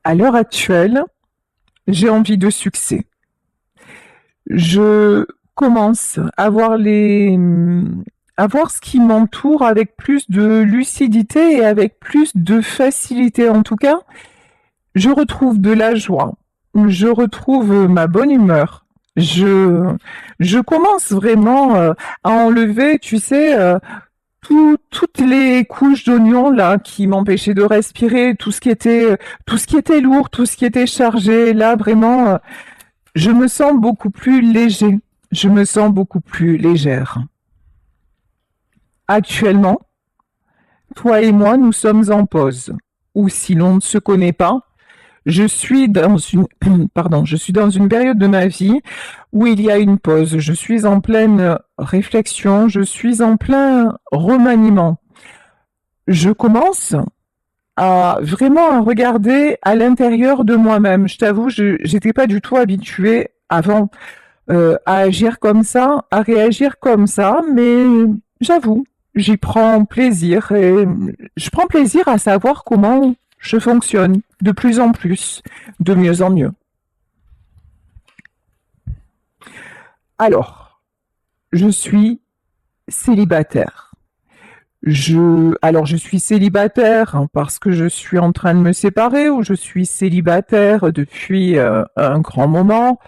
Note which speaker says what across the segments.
Speaker 1: À l'heure actuelle, j'ai envie de succès. Je commence à voir ce qui m'entoure avec plus de lucidité et avec plus de facilité. En tout cas, je retrouve de la joie. Je retrouve ma bonne humeur. Je, je commence vraiment à enlever, tu sais, toutes les couches d'oignons là qui m'empêchaient de respirer, tout ce qui était lourd, tout ce qui était chargé. Là, vraiment, je me sens beaucoup plus léger. Je me sens beaucoup plus légère. Actuellement, toi et moi, nous sommes en pause. Ou si l'on ne se connaît pas, je suis dans une, pardon, je suis dans une période de ma vie où il y a une pause. Je suis en pleine réflexion, je suis en plein remaniement. Je commence à vraiment regarder à l'intérieur de moi-même. Je t'avoue, je n'étais pas du tout habituée avant à agir comme ça, à réagir comme ça, mais j'avoue, j'y prends plaisir et je prends plaisir à savoir comment je fonctionne de plus en plus, de mieux en mieux. Alors, je suis célibataire. Alors, je suis célibataire parce que je suis en train de me séparer ou je suis célibataire depuis un grand moment.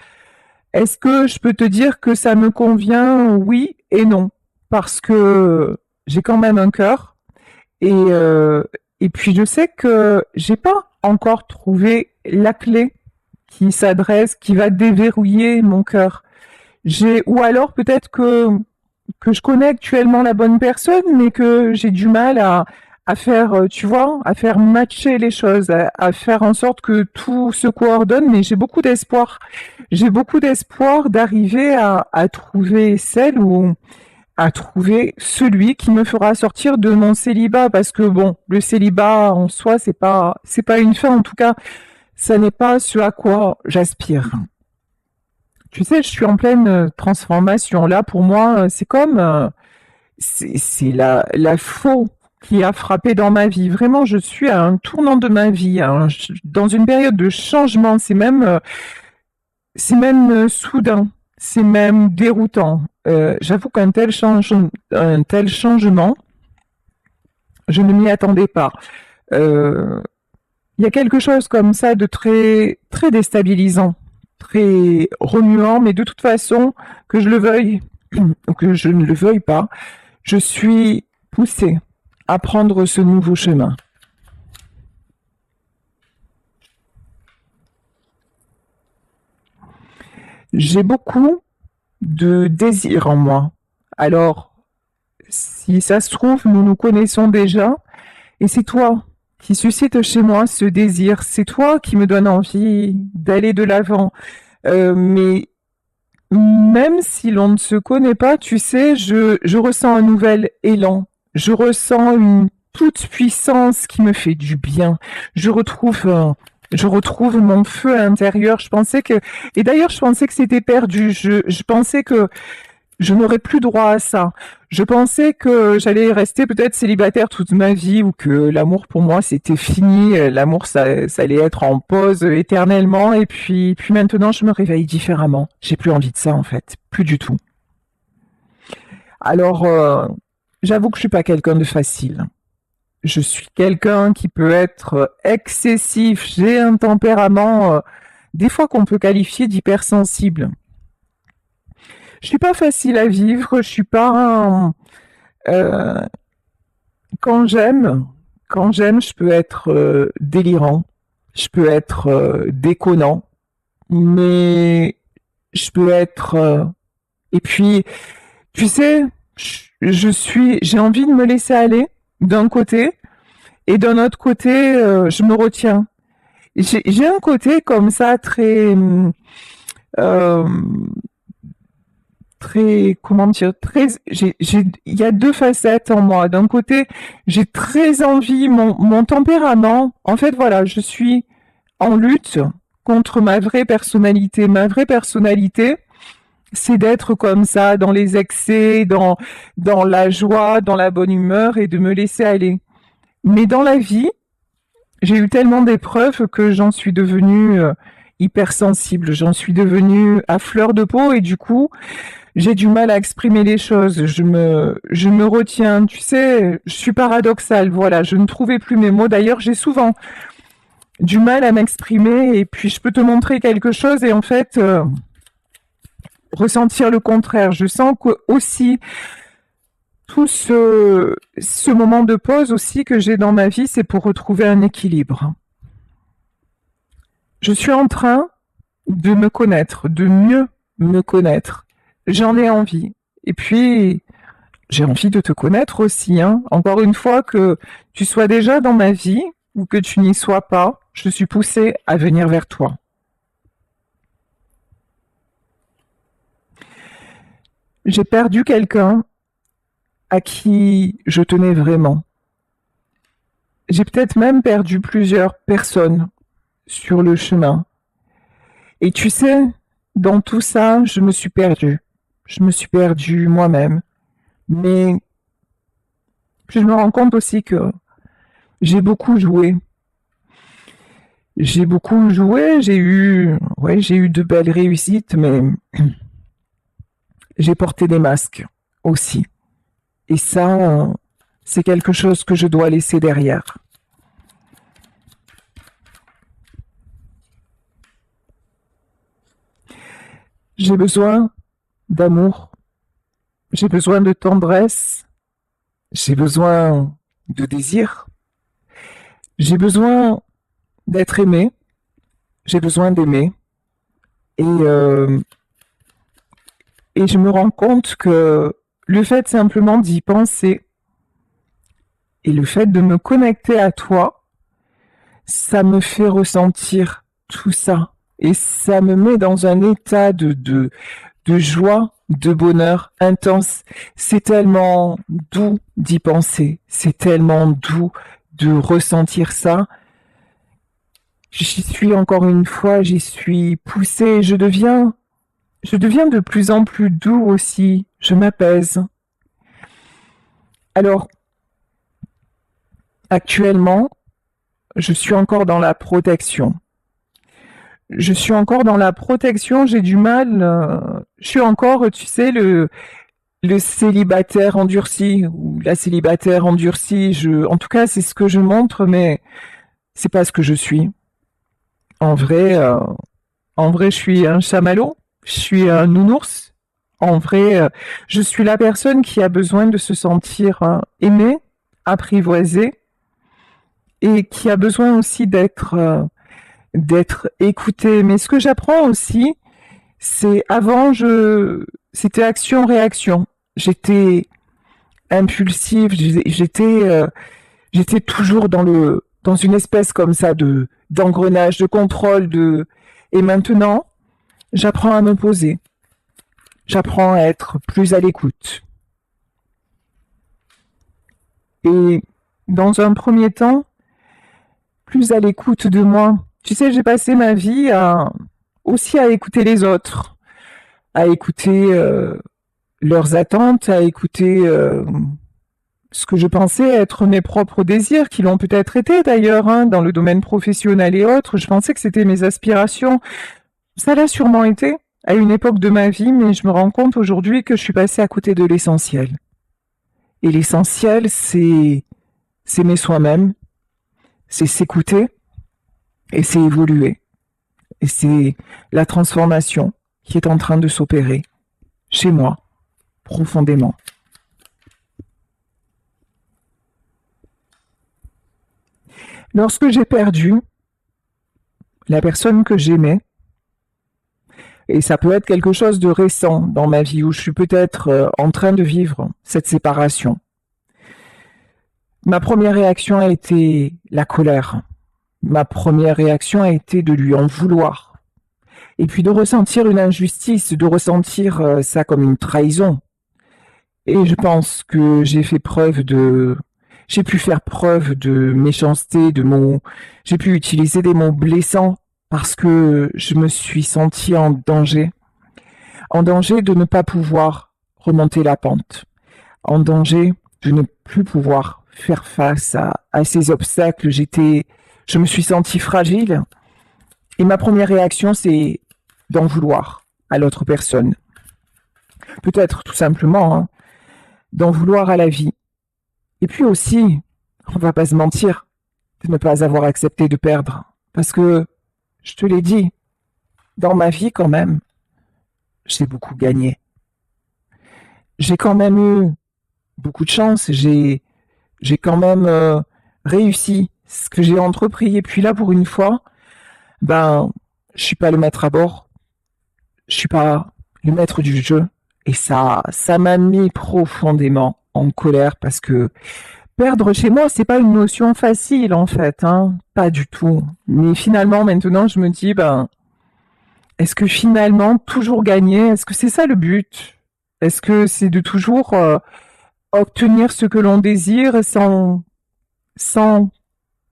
Speaker 1: Est-ce que je peux te dire que ça me convient? Oui et non. Parce que j'ai quand même un cœur et et puis je sais que j'ai pas encore trouvé la clé qui va déverrouiller mon cœur. Ou alors peut-être que je connais actuellement la bonne personne, mais que j'ai du mal à faire, tu vois, à faire matcher les choses, à faire en sorte que tout se coordonne, mais j'ai beaucoup d'espoir. J'ai beaucoup d'espoir d'arriver à trouver celle ou à trouver celui qui me fera sortir de mon célibat, parce que bon, le célibat en soi, c'est pas une fin, en tout cas, ça n'est pas ce à quoi j'aspire. Tu sais, je suis en pleine transformation. Là, pour moi, c'est comme c'est la faux qui a frappé dans ma vie. Vraiment, je suis à un tournant de ma vie, hein, dans une période de changement. C'est même soudain, c'est même déroutant. J'avoue un tel changement, je ne m'y attendais pas. Euh, Il y a quelque chose comme ça de très très déstabilisant, très remuant, mais de toute façon, que je le veuille ou que je ne le veuille pas, je suis poussée à prendre ce nouveau chemin. J'ai beaucoup de désir en moi. Alors, si ça se trouve, nous nous connaissons déjà, et c'est toi qui suscite chez moi ce désir, c'est toi qui me donne envie d'aller de l'avant. Mais même si l'on ne se connaît pas, tu sais, je ressens un nouvel élan. Je ressens une toute puissance qui me fait du bien. Je retrouve, je retrouve mon feu intérieur. Et d'ailleurs, je pensais que c'était perdu. Je pensais que je n'aurais plus droit à ça. Je pensais que j'allais rester peut-être célibataire toute ma vie ou que l'amour pour moi c'était fini. L'amour ça allait être en pause éternellement. Et puis maintenant je me réveille différemment. J'ai plus envie de ça en fait, plus du tout. Alors j'avoue que je suis pas quelqu'un de facile. Je suis quelqu'un qui peut être excessif. J'ai un tempérament des fois qu'on peut qualifier d'hypersensible. Je suis pas facile à vivre. Je suis pas euh, quand j'aime, quand j'aime, je peux être délirant, je peux être déconnant, mais je peux être. Et puis, tu sais, j'ai envie de me laisser aller d'un côté, et d'un autre côté, je me retiens. J'ai un côté comme ça euh, très, comment dire, il y a deux facettes en moi. D'un côté, j'ai très envie, mon tempérament, en fait, voilà, je suis en lutte contre ma vraie personnalité. Ma vraie personnalité, c'est d'être comme ça, dans les excès, dans la joie, dans la bonne humeur et de me laisser aller. Mais dans la vie, j'ai eu tellement d'épreuves que j'en suis devenue hypersensible, j'en suis devenue à fleur de peau et du coup, j'ai du mal à exprimer les choses. Je me retiens, tu sais, je suis paradoxale, voilà, je ne trouvais plus mes mots. D'ailleurs, j'ai souvent du mal à m'exprimer et puis je peux te montrer quelque chose et en fait, ressentir le contraire. Je sens que aussi tout ce moment de pause aussi que j'ai dans ma vie, c'est pour retrouver un équilibre. Je suis en train de me connaître, de mieux me connaître. J'en ai envie. Et puis, j'ai envie de te connaître aussi, hein. Encore une fois, que tu sois déjà dans ma vie ou que tu n'y sois pas, je suis poussée à venir vers toi. J'ai perdu quelqu'un à qui je tenais vraiment. J'ai peut-être même perdu plusieurs personnes sur le chemin. Et tu sais, dans tout ça, je me suis perdue. Je me suis perdue moi-même. Mais je me rends compte aussi que j'ai beaucoup joué. J'ai beaucoup joué, j'ai eu de belles réussites, mais j'ai porté des masques aussi. Et ça, c'est quelque chose que je dois laisser derrière. J'ai besoin d'amour, j'ai besoin de tendresse, j'ai besoin de désir, j'ai besoin d'être aimé, j'ai besoin d'aimer. Et, et je me rends compte que le fait simplement d'y penser et le fait de me connecter à toi, ça me fait ressentir tout ça. Et ça me met dans un état de joie, de bonheur intense. C'est tellement doux d'y penser. C'est tellement doux de ressentir ça. J'y suis encore une fois, j'y suis poussée. Je deviens de plus en plus doux aussi. Je m'apaise. Alors, actuellement, je suis encore dans la protection. Je suis encore dans la protection, j'ai du mal. Je suis encore, tu sais, le célibataire endurci ou la célibataire endurcie. En tout cas, c'est ce que je montre, mais c'est pas ce que je suis. En vrai, euh, en vrai, je suis un chamallow, je suis un nounours. En vrai, je suis la personne qui a besoin de se sentir aimée, apprivoisée, et qui a besoin aussi d'être écoutée. Mais ce que j'apprends aussi, c'est c'était action-réaction. J'étais impulsive, j'étais toujours dans une espèce comme ça d'engrenage, de contrôle, et maintenant, j'apprends à me poser. J'apprends à être plus à l'écoute. Et dans un premier temps, plus à l'écoute de moi. Tu sais, j'ai passé ma vie aussi à écouter les autres, à écouter leurs attentes, à écouter ce que je pensais être mes propres désirs, qui l'ont peut-être été d'ailleurs, hein, dans le domaine professionnel et autres. Je pensais que c'était mes aspirations. Ça l'a sûrement été à une époque de ma vie, mais je me rends compte aujourd'hui que je suis passée à côté de l'essentiel. Et l'essentiel, c'est s'aimer soi-même, c'est s'écouter et c'est évoluer. Et c'est la transformation qui est en train de s'opérer chez moi, profondément. Lorsque j'ai perdu la personne que j'aimais, et ça peut être quelque chose de récent dans ma vie où je suis peut-être en train de vivre cette séparation, ma première réaction a été la colère. Ma première réaction a été de lui en vouloir. Et puis de ressentir une injustice, de ressentir ça comme une trahison. Et je pense que j'ai pu faire preuve de méchanceté, j'ai pu utiliser des mots blessants parce que je me suis sentie en danger de ne pas pouvoir remonter la pente, en danger de ne plus pouvoir faire face à ces obstacles. Je me suis sentie fragile et ma première réaction, c'est d'en vouloir à l'autre personne. Peut-être tout simplement d'en vouloir à la vie. Et puis aussi, on va pas se mentir, de ne pas avoir accepté de perdre. Parce que, je te l'ai dit, dans ma vie quand même, j'ai beaucoup gagné. J'ai quand même eu beaucoup de chance, j'ai quand même réussi ce que j'ai entrepris. Et puis là, pour une fois, ben, je suis pas le maître à bord, je suis pas le maître du jeu. Et ça m'a mis profondément en colère parce que perdre chez moi, c'est pas une notion facile en fait, pas du tout. Mais finalement, maintenant, je me dis, ben, est-ce que finalement toujours gagner, est-ce que c'est ça le but? Est-ce que c'est de toujours obtenir ce que l'on désire sans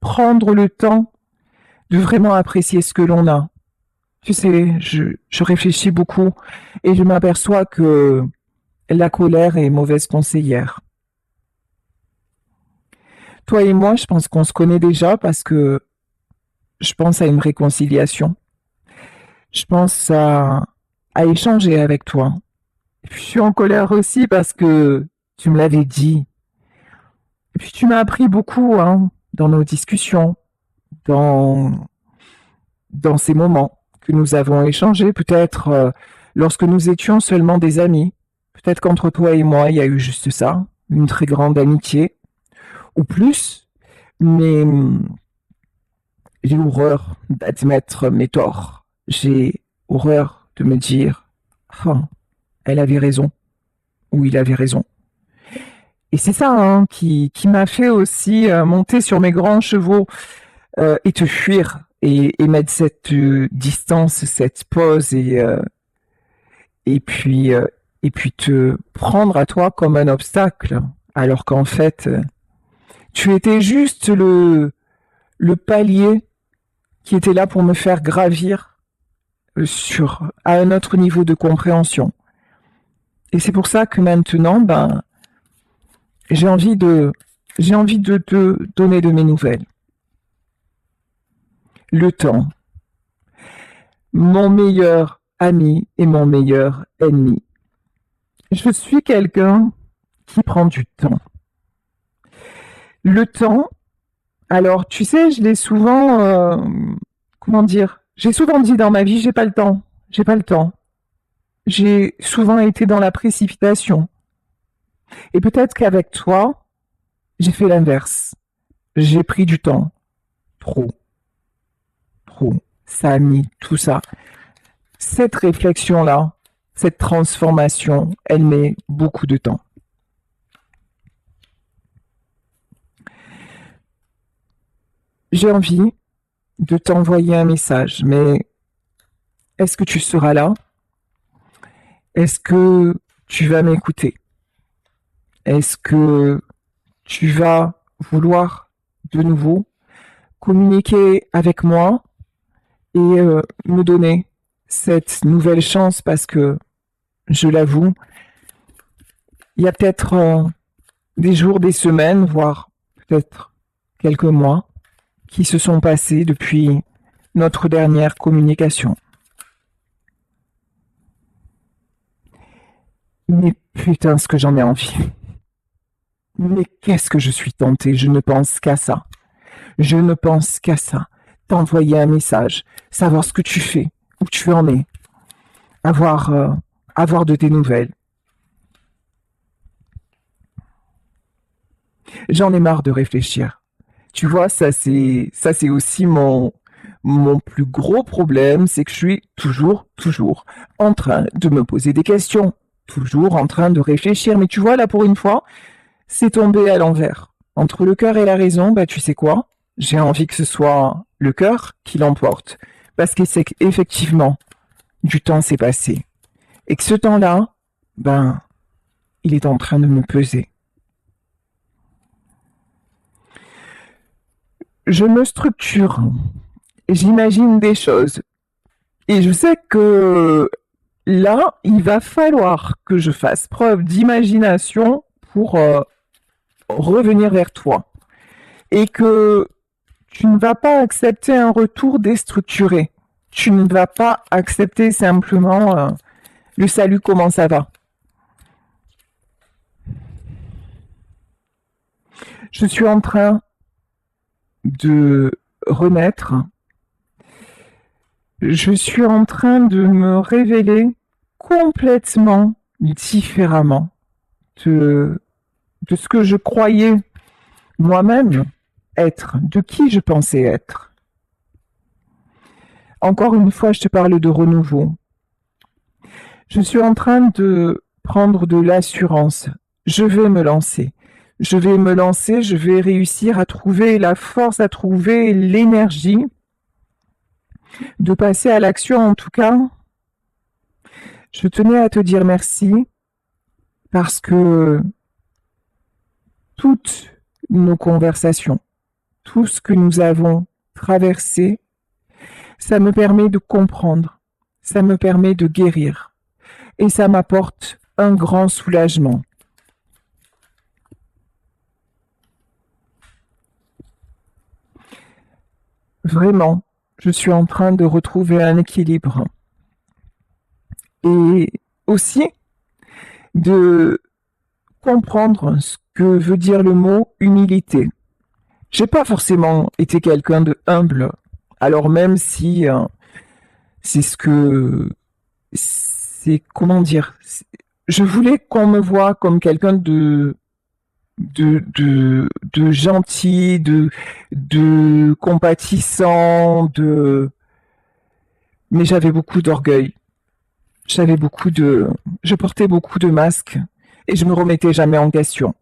Speaker 1: prendre le temps de vraiment apprécier ce que l'on a? Tu sais, je réfléchis beaucoup et je m'aperçois que la colère est mauvaise conseillère. Toi et moi, je pense qu'on se connaît déjà parce que je pense à une réconciliation. Je pense à échanger avec toi. Et puis, je suis en colère aussi parce que tu me l'avais dit. Et puis tu m'as appris beaucoup dans nos discussions, dans, dans ces moments que nous avons échangés, peut-être lorsque nous étions seulement des amis. Peut-être qu'entre toi et moi, il y a eu juste ça, une très grande amitié, ou plus, mais j'ai horreur d'admettre mes torts. J'ai horreur de me dire, ah, elle avait raison, ou il avait raison. Et c'est ça qui m'a fait aussi monter sur mes grands chevaux et te fuir et mettre cette distance, cette pause et puis euh, et puis te prendre à toi comme un obstacle, alors qu'en fait tu étais juste le palier qui était là pour me faire gravir à un autre niveau de compréhension. Et c'est pour ça que maintenant, ben, j'ai envie de te donner de mes nouvelles. Le temps, mon meilleur ami et mon meilleur ennemi. Je suis quelqu'un qui prend du temps. Le temps, alors tu sais, je l'ai souvent, comment dire, j'ai souvent dit dans ma vie, j'ai pas le temps, j'ai pas le temps. J'ai souvent été dans la précipitation. Et peut-être qu'avec toi, j'ai fait l'inverse. J'ai pris du temps. Trop. Trop. Ça a mis tout ça. Cette réflexion-là, cette transformation, elle met beaucoup de temps. J'ai envie de t'envoyer un message, mais est-ce que tu seras là? Est-ce que tu vas m'écouter? Est-ce que tu vas vouloir de nouveau communiquer avec moi et me donner cette nouvelle chance parce que, je l'avoue, il y a peut-être des jours, des semaines, voire peut-être quelques mois qui se sont passés depuis notre dernière communication. Mais putain, ce que j'en ai envie. Mais qu'est-ce que je suis tentée, je ne pense qu'à ça. Je ne pense qu'à ça. T'envoyer un message, savoir ce que tu fais, où tu en es, avoir de tes nouvelles. J'en ai marre de réfléchir. Tu vois, ça c'est aussi mon plus gros problème, c'est que je suis toujours en train de me poser des questions, toujours en train de réfléchir. Mais tu vois, là, pour une fois, c'est tombé à l'envers. Entre le cœur et la raison, bah, tu sais quoi? J'ai envie que ce soit le cœur qui l'emporte. Parce que c'est qu'effectivement, du temps s'est passé. Et que ce temps-là, ben, il est en train de me peser. Je me structure. J'imagine des choses. Et je sais que là, il va falloir que je fasse preuve d'imagination pour revenir vers toi. Et que Tu ne vas pas accepter un retour déstructuré. Tu ne vas pas accepter simplement le salut, comment ça va. Je suis en train de renaître. Je suis en train de me révéler complètement différemment de ce que je croyais moi-même être, de qui je pensais être. Encore une fois, je te parle de renouveau. Je suis en train de prendre de l'assurance. Je vais me lancer. Je vais me lancer, je vais réussir à trouver la force, à trouver l'énergie de passer à l'action. En tout cas, je tenais à te dire merci parce que toutes nos conversations, tout ce que nous avons traversé, ça me permet de comprendre, ça me permet de guérir et ça m'apporte un grand soulagement. Vraiment, je suis en train de retrouver un équilibre et aussi de comprendre ce que veut dire le mot humilité. J'ai pas forcément été quelqu'un de humble, alors même si c'est ce que c'est comment dire, je voulais qu'on me voie comme quelqu'un de gentil, de compatissant, mais j'avais beaucoup d'orgueil. Je portais beaucoup de masques et je me remettais jamais en question.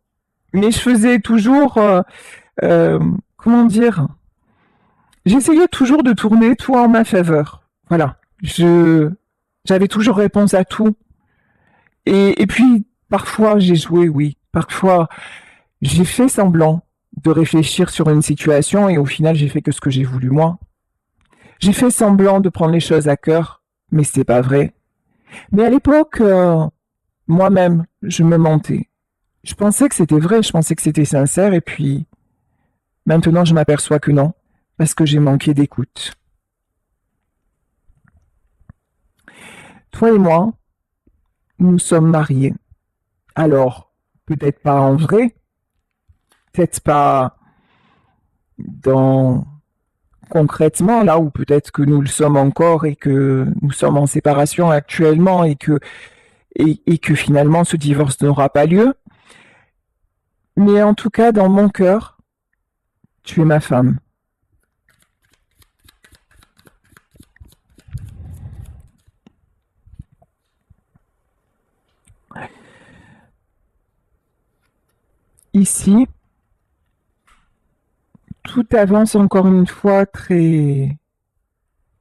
Speaker 1: Mais je faisais toujours, comment dire, j'essayais toujours de tourner tout en ma faveur. Voilà. J'avais toujours réponse à tout. Et puis, parfois, j'ai joué, oui. Parfois, j'ai fait semblant de réfléchir sur une situation et au final, j'ai fait que ce que j'ai voulu moi. J'ai fait semblant de prendre les choses à cœur, mais c'est pas vrai. Mais à l'époque, moi-même, je me mentais. Je pensais que c'était vrai, je pensais que c'était sincère et puis maintenant, je m'aperçois que non, parce que j'ai manqué d'écoute. Toi et moi, nous sommes mariés. Alors, peut-être pas en vrai, peut-être pas dans concrètement là où peut-être que nous le sommes encore et que nous sommes en séparation actuellement et que finalement ce divorce n'aura pas lieu. Mais en tout cas, dans mon cœur, tu es ma femme. Ici, tout avance encore une fois très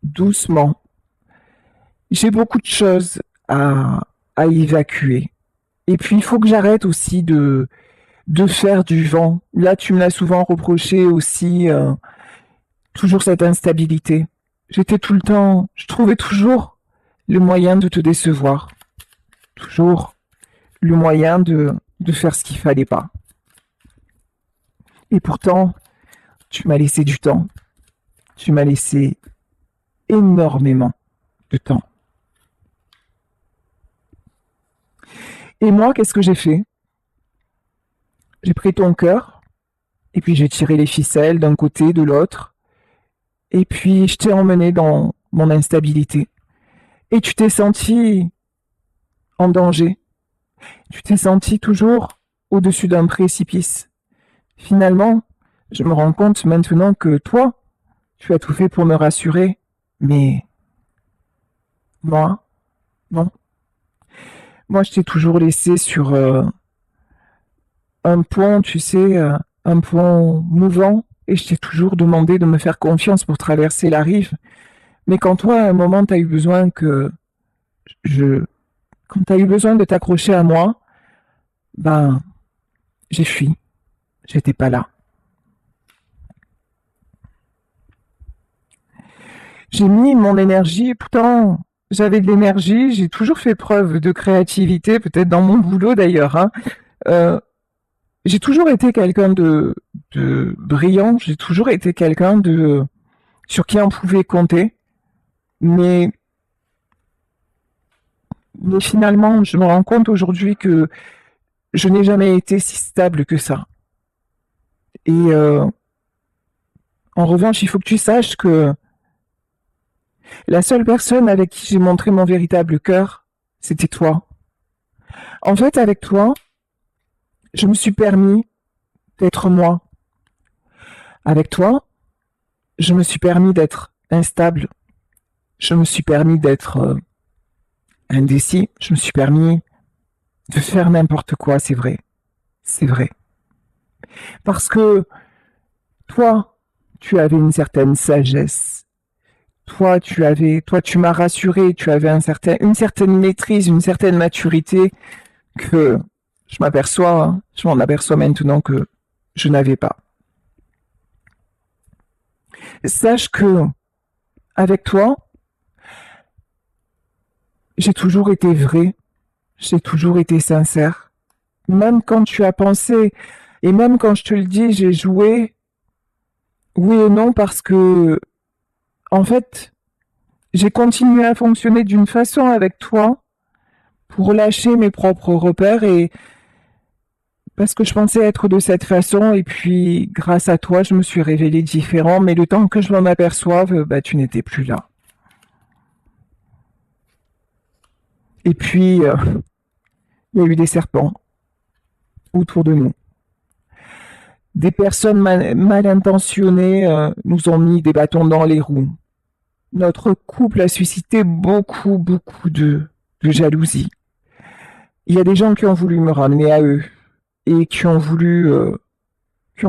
Speaker 1: doucement. J'ai beaucoup de choses à évacuer. Et puis, il faut que j'arrête aussi de faire du vent. Là, tu me l'as souvent reproché aussi, toujours cette instabilité. J'étais tout le temps, je trouvais toujours le moyen de te décevoir. Toujours le moyen de faire ce qu'il fallait pas. Et pourtant, tu m'as laissé du temps. Tu m'as laissé énormément de temps. Et moi, qu'est-ce que j'ai fait? J'ai pris ton cœur, et puis j'ai tiré les ficelles d'un côté, de l'autre, et puis je t'ai emmené dans mon instabilité. Et tu t'es senti en danger. Tu t'es senti toujours au-dessus d'un précipice. Finalement, je me rends compte maintenant que toi, tu as tout fait pour me rassurer, mais moi, non. Moi, je t'ai toujours laissé sur un pont, tu sais, un pont mouvant, et je t'ai toujours demandé de me faire confiance pour traverser la rive. Mais quand toi, à un moment, tu as eu besoin quand tu as eu besoin de t'accrocher à moi, ben, j'ai fui. J'étais pas là. J'ai mis mon énergie, pourtant, j'avais de l'énergie, j'ai toujours fait preuve de créativité, peut-être dans mon boulot d'ailleurs, hein. J'ai toujours été quelqu'un de brillant. J'ai toujours été quelqu'un sur qui on pouvait compter. Mais, mais finalement, je me rends compte aujourd'hui que je n'ai jamais été si stable que ça. Et en revanche, il faut que tu saches que la seule personne avec qui j'ai montré mon véritable cœur, c'était toi. En fait, avec toi, je me suis permis d'être moi. Avec toi, je me suis permis d'être instable. Je me suis permis d'être indécis. Je me suis permis de faire n'importe quoi, c'est vrai. C'est vrai. Parce que toi, tu avais une certaine sagesse. Toi, tu m'as rassuré, tu avais une certaine maîtrise, une certaine maturité que je m'en aperçois maintenant que je n'avais pas. Sache que, avec toi, j'ai toujours été vrai, j'ai toujours été sincère. Même quand tu as pensé, et même quand je te le dis, j'ai joué, oui et non, parce que, en fait, j'ai continué à fonctionner d'une façon avec toi pour lâcher mes propres repères et parce que je pensais être de cette façon et puis grâce à toi, je me suis révélé différent, mais le temps que je m'en aperçoive, bah, tu n'étais plus là. Et puis, il y a eu des serpents autour de nous. Des personnes mal intentionnées nous ont mis des bâtons dans les roues. Notre couple a suscité beaucoup de jalousie. Il y a des gens qui ont voulu me ramener à eux et qui ont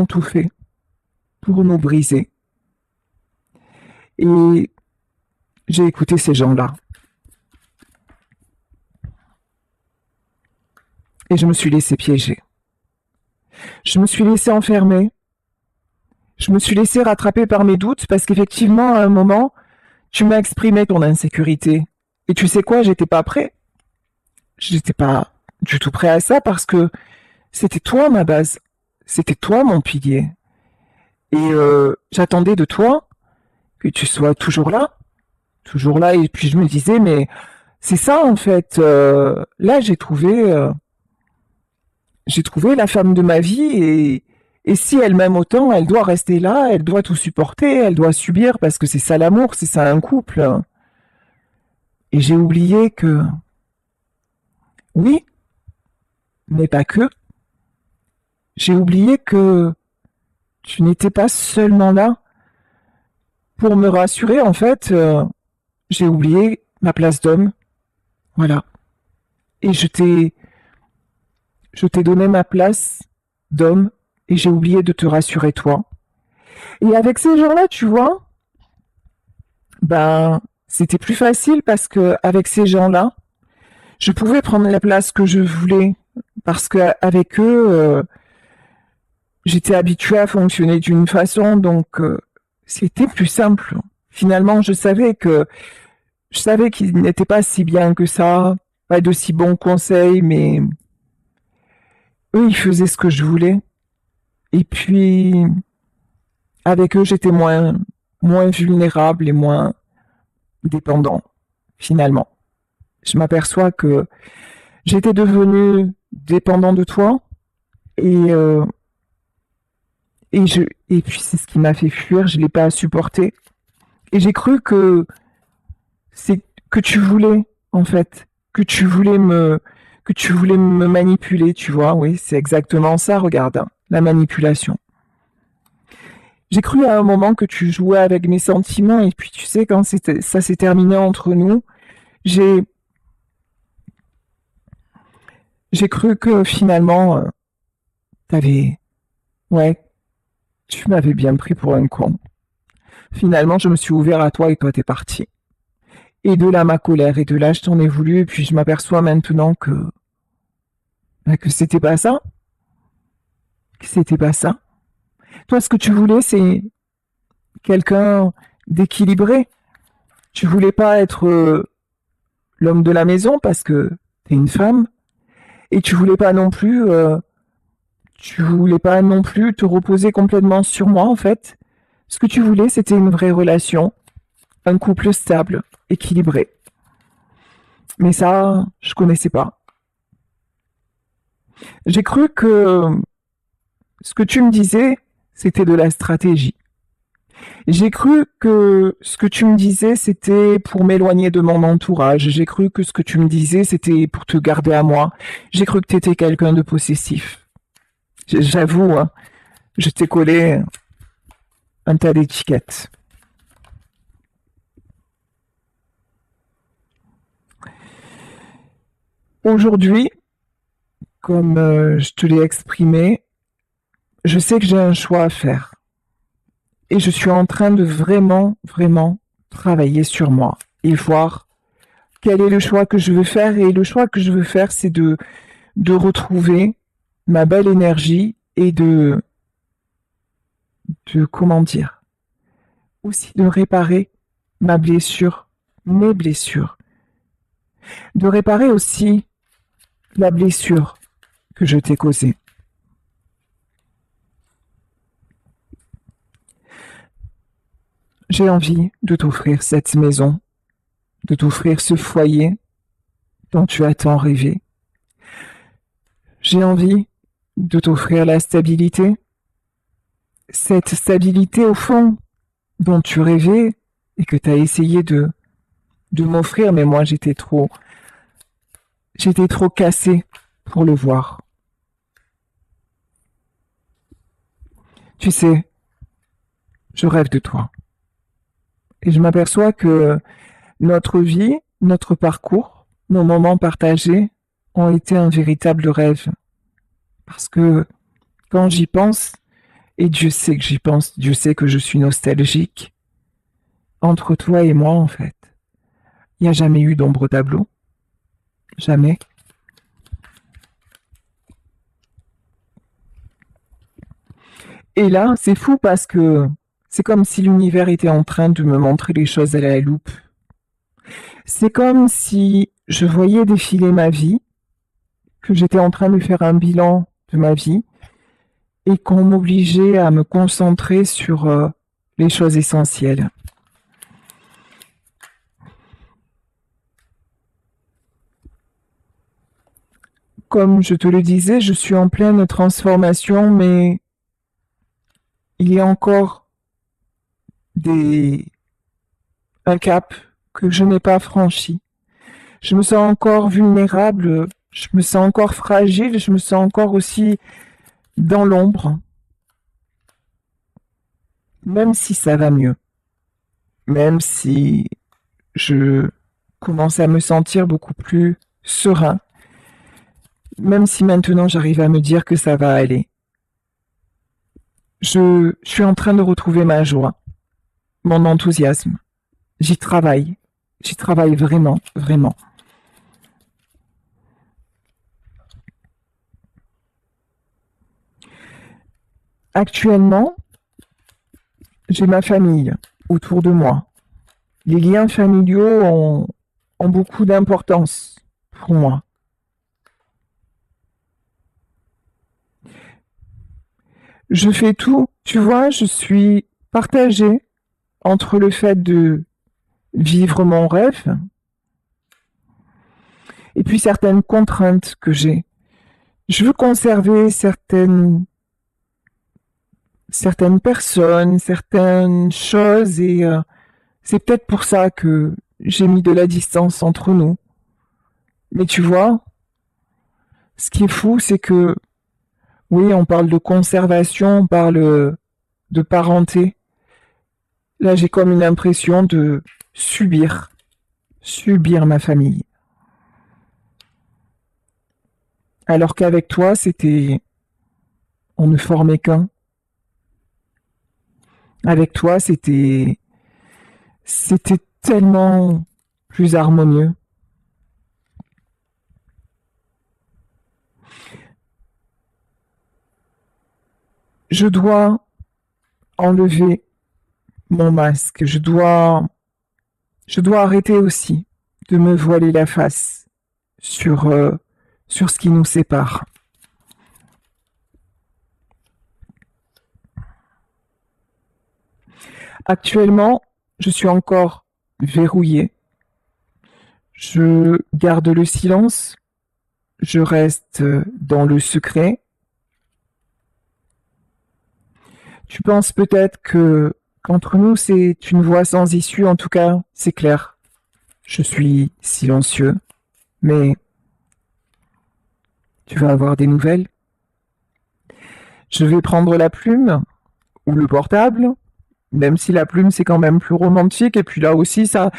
Speaker 1: tout fait pour nous briser. Et j'ai écouté ces gens-là. Et je me suis laissé piéger. Je me suis laissé enfermer. Je me suis laissé rattraper par mes doutes parce qu'effectivement, à un moment, tu m'as exprimé ton insécurité. Et tu sais quoi, j'étais pas prêt. J'étais pas du tout prêt à ça parce que c'était toi ma base. C'était toi mon pilier. Et j'attendais de toi que tu sois toujours là. Toujours là. Et puis je me disais, mais c'est ça en fait. Là, j'ai trouvé la femme de ma vie et si elle m'aime autant, elle doit rester là, elle doit tout supporter, elle doit subir parce que c'est ça l'amour, c'est ça un couple. Et j'ai oublié que, oui, mais pas que, j'ai oublié que tu n'étais pas seulement là pour me rassurer. En fait, j'ai oublié ma place d'homme. Voilà. Et je t'ai donné ma place d'homme et j'ai oublié de te rassurer toi. Et avec ces gens-là, tu vois, ben, c'était plus facile parce que avec ces gens-là, je pouvais prendre la place que je voulais parce qu'avec eux, j'étais habituée à fonctionner d'une façon, donc c'était plus simple. Finalement, je savais qu'ils n'étaient pas si bien que ça, pas de si bons conseils, mais eux, ils faisaient ce que je voulais. Et puis, avec eux, j'étais moins vulnérable et moins dépendant, finalement. Je m'aperçois que j'étais devenu dépendant de toi et, euh, et puis c'est ce qui m'a fait fuir, je l'ai pas supporté. Et j'ai cru c'est que tu voulais, en fait, que tu voulais me manipuler, tu vois, oui, c'est exactement ça, regarde, hein, la manipulation. J'ai cru à un moment que tu jouais avec mes sentiments et puis tu sais, quand ça s'est terminé entre nous, j'ai, j'ai cru que finalement, t'avais, ouais, tu m'avais bien pris pour un con. Finalement, je me suis ouvert à toi et toi t'es parti. Et de là ma colère et de là je t'en ai voulu et puis je m'aperçois maintenant que c'était pas ça, que c'était pas ça. Toi, ce que tu voulais, c'est quelqu'un d'équilibré. Tu voulais pas être l'homme de la maison parce que t'es une femme et tu voulais pas non plus Tu voulais pas non plus te reposer complètement sur moi, en fait. Ce que tu voulais, c'était une vraie relation, un couple stable, équilibré. Mais ça, je connaissais pas. J'ai cru que ce que tu me disais, c'était de la stratégie. J'ai cru que ce que tu me disais, c'était pour m'éloigner de mon entourage. J'ai cru que ce que tu me disais, c'était pour te garder à moi. J'ai cru que tu étais quelqu'un de possessif. J'avoue, hein, je t'ai collé un tas d'étiquettes. Aujourd'hui, comme je te l'ai exprimé, je sais que j'ai un choix à faire. Et je suis en train de vraiment, vraiment travailler sur moi et voir quel est le choix que je veux faire. Et le choix que je veux faire, c'est de retrouver ma belle énergie et comment dire, aussi de réparer ma blessure, mes blessures. De réparer aussi la blessure que je t'ai causée. J'ai envie de t'offrir cette maison, de t'offrir ce foyer dont tu as tant rêvé. J'ai envie de t'offrir la stabilité, cette stabilité au fond dont tu rêvais et que tu as essayé de m'offrir, mais moi j'étais trop cassée pour le voir. Tu sais, je rêve de toi. Et je m'aperçois que notre vie, notre parcours, nos moments partagés ont été un véritable rêve. Parce que quand j'y pense, et Dieu sait que j'y pense, Dieu sait que je suis nostalgique, entre toi et moi en fait, il n'y a jamais eu d'ombre au tableau. Jamais. Et là, c'est fou parce que c'est comme si l'univers était en train de me montrer les choses à la loupe. C'est comme si je voyais défiler ma vie, que j'étais en train de faire un bilan de ma vie et qu'on m'obligeait à me concentrer sur les choses essentielles. Comme je te le disais, je suis en pleine transformation, mais il y a encore un cap que je n'ai pas franchi. Je me sens encore vulnérable, je me sens encore fragile, je me sens encore aussi dans l'ombre, même si ça va mieux, même si je commence à me sentir beaucoup plus serein, même si maintenant j'arrive à me dire que ça va aller. Je suis en train de retrouver ma joie, mon enthousiasme. J'y travaille vraiment, vraiment. Actuellement, j'ai ma famille autour de moi. Les liens familiaux ont beaucoup d'importance pour moi. Je fais tout, tu vois, je suis partagée entre le fait de vivre mon rêve et puis certaines contraintes que j'ai. Je veux conserver certaines personnes, certaines choses et c'est peut-être pour ça que j'ai mis de la distance entre nous. Mais tu vois, ce qui est fou, c'est que oui, on parle de conservation, on parle de parenté. Là, j'ai comme une impression de subir ma famille. Alors qu'avec toi, on ne formait qu'un. Avec toi, c'était tellement plus harmonieux. Je dois enlever mon masque. Je dois arrêter aussi de me voiler la face sur ce qui nous sépare. Actuellement, je suis encore verrouillée. Je garde le silence. Je reste dans le secret. Tu penses peut-être que qu'entre nous, c'est une voie sans issue. En tout cas, c'est clair. Je suis silencieux, mais tu vas avoir des nouvelles. Je vais prendre la plume ou le portable, même si la plume c'est quand même plus romantique. Et puis là aussi, ça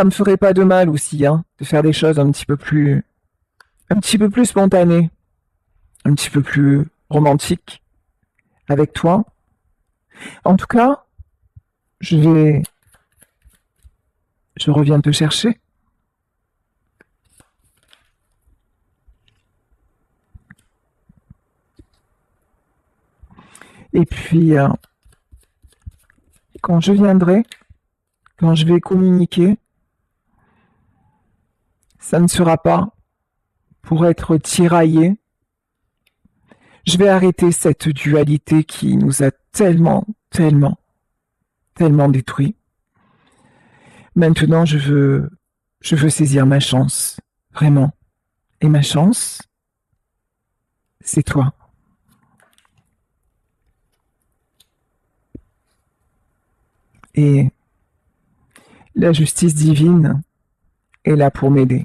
Speaker 1: me ferait pas de mal aussi, hein, de faire des choses un petit peu plus spontanées, un petit peu plus romantiques avec toi. En tout cas, je vais, je reviens te chercher. Et puis, quand je viendrai, quand je vais communiquer, ça ne sera pas pour être tiraillé. Je vais arrêter cette dualité qui nous a tellement, tellement, tellement détruits. Maintenant, je veux saisir ma chance, vraiment. Et ma chance, c'est toi. Et la justice divine est là pour m'aider.